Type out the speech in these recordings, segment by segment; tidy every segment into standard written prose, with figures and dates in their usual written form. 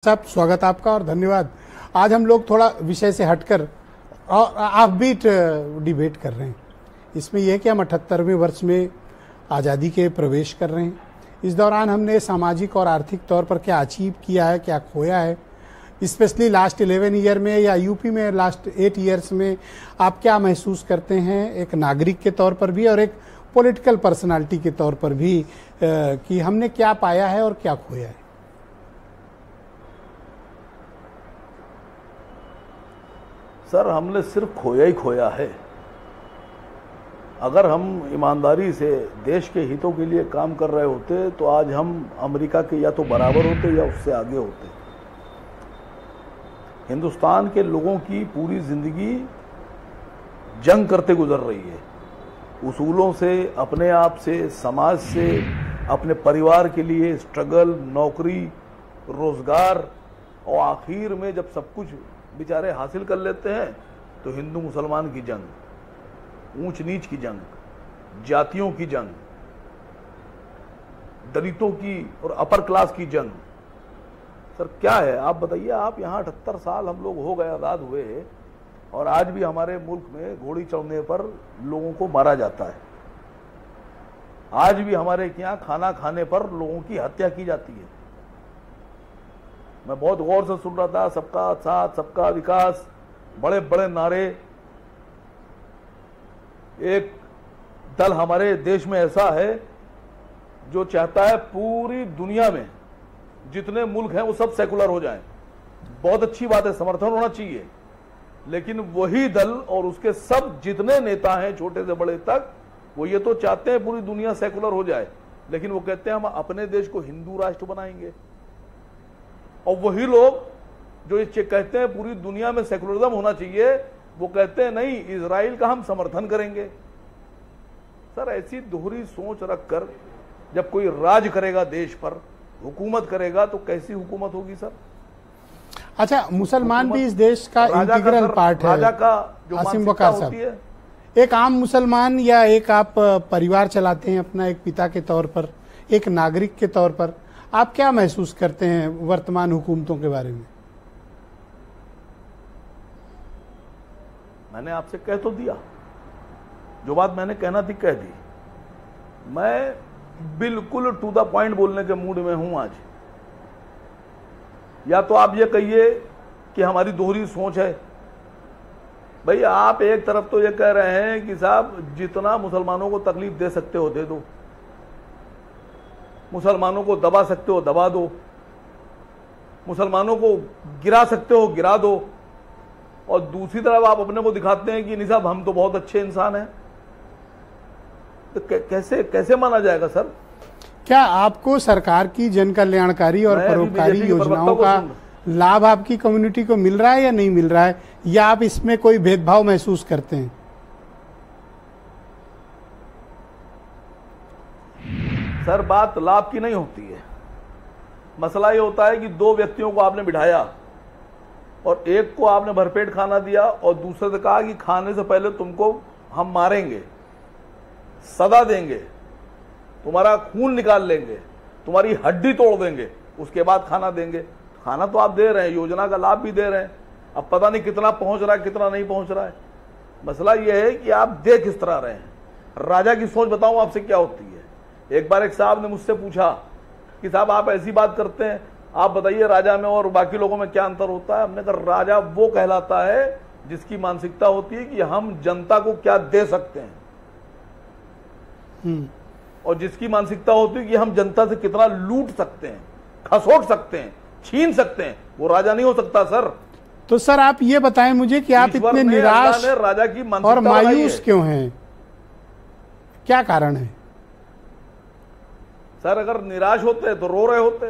साहब, स्वागत आपका और धन्यवाद। आज हम लोग थोड़ा विषय से हटकर और ऑफबीट डिबेट कर रहे हैं। इसमें यह है कि हम 78वें वर्ष में आज़ादी के प्रवेश कर रहे हैं। इस दौरान हमने सामाजिक और आर्थिक तौर पर क्या अचीव किया है, क्या खोया है, स्पेशली लास्ट 11 ईयर में या यूपी में लास्ट 8 ईयर्स में आप क्या महसूस करते हैं, एक नागरिक के तौर पर भी और एक पॉलिटिकल पर्सनालिटी के तौर पर भी, कि हमने क्या पाया है और क्या खोया है। सर, हमने सिर्फ खोया ही खोया है। अगर हम ईमानदारी से देश के हितों के लिए काम कर रहे होते तो आज हम अमेरिका के या तो बराबर होते या उससे आगे होते। हिंदुस्तान के लोगों की पूरी जिंदगी जंग करते गुजर रही है, उसूलों से, अपने आप से, समाज से, अपने परिवार के लिए स्ट्रगल, नौकरी, रोजगार, और आखिर में जब सब कुछ बेचारे हासिल कर लेते हैं तो हिंदू मुसलमान की जंग, ऊंच नीच की जंग, जातियों की जंग, दलितों की और अपर क्लास की जंग। सर क्या है आप बताइए। आप यहाँ 78 साल हम लोग हो गए आज़ाद हुए और आज भी हमारे मुल्क में घोड़ी चढ़ने पर लोगों को मारा जाता है। आज भी हमारे यहाँ खाना खाने पर लोगों की हत्या की जाती है। मैं बहुत गौर से सुन रहा था, सबका साथ, सबका विकास, बड़े बड़े नारे। एक दल हमारे देश में ऐसा है जो चाहता है पूरी दुनिया में जितने मुल्क हैं वो सब सेकुलर हो जाएं। बहुत अच्छी बात है, समर्थन होना चाहिए, लेकिन वही दल और उसके सब जितने नेता हैं छोटे से बड़े तक, वो ये तो चाहते हैं पूरी दुनिया सेकुलर हो जाए, लेकिन वो कहते हैं हम अपने देश को हिंदू राष्ट्र बनाएंगे। और वही लोग जो ये कहते हैं पूरी दुनिया में सेकुलरिज्म होना चाहिए, वो कहते हैं नहीं, इजराइल का हम समर्थन करेंगे। सर ऐसी दोहरी सोच रखकर जब कोई राज करेगा, देश पर हुकूमत करेगा, तो कैसी हुकूमत होगी सर। अच्छा, मुसलमान भी इस देश का इंटीग्रल पार्ट है। राजा का जो आसिम मानसिकता वकार होती है, एक आम मुसलमान या एक आप परिवार चलाते हैं अपना, एक पिता के तौर पर, एक नागरिक के तौर पर, आप क्या महसूस करते हैं वर्तमान हुकूमतों के बारे में? मैंने आपसे कह तो दिया, जो बात मैंने कहना थी कह दी। मैं बिल्कुल टू द पॉइंट बोलने के मूड में हूं आज। या तो आप ये कहिए कि हमारी दोहरी सोच है। भाई आप एक तरफ तो ये कह रहे हैं कि साहब जितना मुसलमानों को तकलीफ दे सकते हो दे दो, मुसलमानों को दबा सकते हो दबा दो, मुसलमानों को गिरा सकते हो गिरा दो, और दूसरी तरफ आप अपने को दिखाते हैं कि नहीं साहब हम तो बहुत अच्छे इंसान हैं। तो कैसे कैसे माना जाएगा सर? क्या आपको सरकार की जन कल्याणकारी और परोपकारी योजनाओं का लाभ आपकी कम्युनिटी को मिल रहा है या नहीं मिल रहा है, या आप इसमें कोई भेदभाव महसूस करते हैं? सर बात लाभ की नहीं होती है। मसला ये होता है कि दो व्यक्तियों को आपने बिठाया और एक को आपने भरपेट खाना दिया और दूसरे से कहा कि खाने से पहले तुमको हम मारेंगे, सदा देंगे, तुम्हारा खून निकाल लेंगे, तुम्हारी हड्डी तोड़ देंगे, उसके बाद खाना देंगे। खाना तो आप दे रहे हैं, योजना का लाभ भी दे रहे हैं, अब पता नहीं कितना पहुंच रहा है कितना नहीं पहुंच रहा है। मसला यह है कि आप दे किस तरह रहे हैं। राजा की सोच बताऊं आपसे क्या होती है। एक बार एक साहब ने मुझसे पूछा कि साहब आप ऐसी बात करते हैं, आप बताइए राजा में और बाकी लोगों में क्या अंतर होता है। हमने कहा राजा वो कहलाता है जिसकी मानसिकता होती है कि हम जनता को क्या दे सकते हैं, और जिसकी मानसिकता होती है कि हम जनता से कितना लूट सकते हैं, खसोट सकते हैं, छीन सकते हैं, वो राजा नहीं हो सकता सर। तो सर आप ये बताएं मुझे कि आप इतने निराश राजा की और मायूस क्यों हैं, क्या कारण है? सर अगर निराश होते तो रो रहे होते।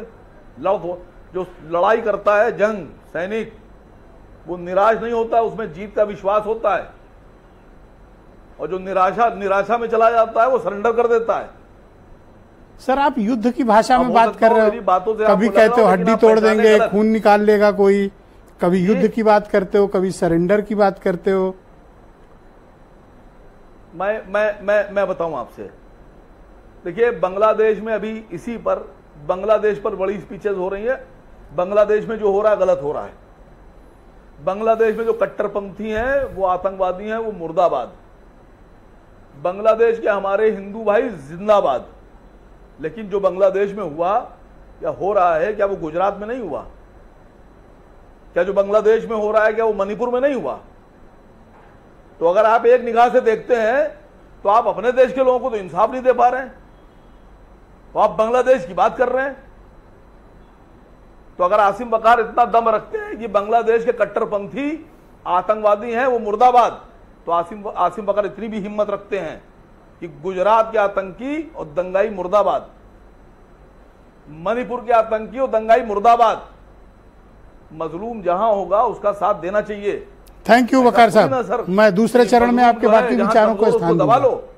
जो लड़ाई करता है जंग सैनिक, वो निराश नहीं होता, उसमें जीत का विश्वास होता है, और जो निराशा में चला जाता है वो सरेंडर कर देता है। सर आप युद्ध की भाषा में बात कर रहे हो, कभी कहते हो हड्डी तोड़ देंगे, खून निकाल लेगा कोई, कभी युद्ध की बात करते हो, कभी सरेंडर की बात करते हो। मैं बताऊं आपसे, देखिए बांग्लादेश में अभी इसी पर, बांग्लादेश पर बड़ी स्पीचेस हो रही है बांग्लादेश में जो हो रहा है गलत हो रहा है। बांग्लादेश में जो कट्टरपंथी हैं, वो आतंकवादी हैं, वो मुर्दाबाद। बांग्लादेश के हमारे हिंदू भाई जिंदाबाद। लेकिन जो बांग्लादेश में हुआ या हो रहा है, क्या वो गुजरात में नहीं हुआ? क्या जो बांग्लादेश में हो रहा है, क्या वो मणिपुर में नहीं हुआ? तो अगर आप एक निगाह से देखते हैं तो आप अपने देश के लोगों को तो इंसाफ नहीं दे पा रहे हैं, तो आप बांग्लादेश की बात कर रहे हैं। तो अगर आसिम बकार इतना दम रखते हैं कि बांग्लादेश के कट्टरपंथी आतंकवादी हैं, वो मुर्दाबाद, तो आसिम बकार इतनी भी हिम्मत रखते हैं कि गुजरात के आतंकी और दंगाई मुर्दाबाद, मणिपुर के आतंकी और दंगाई मुर्दाबाद। मजलूम जहां होगा उसका साथ देना चाहिए। थैंक यू वकार साहब। मैं दूसरे चरण में आपके बाकी विचारों को स्थान दूंगा। दबा लो।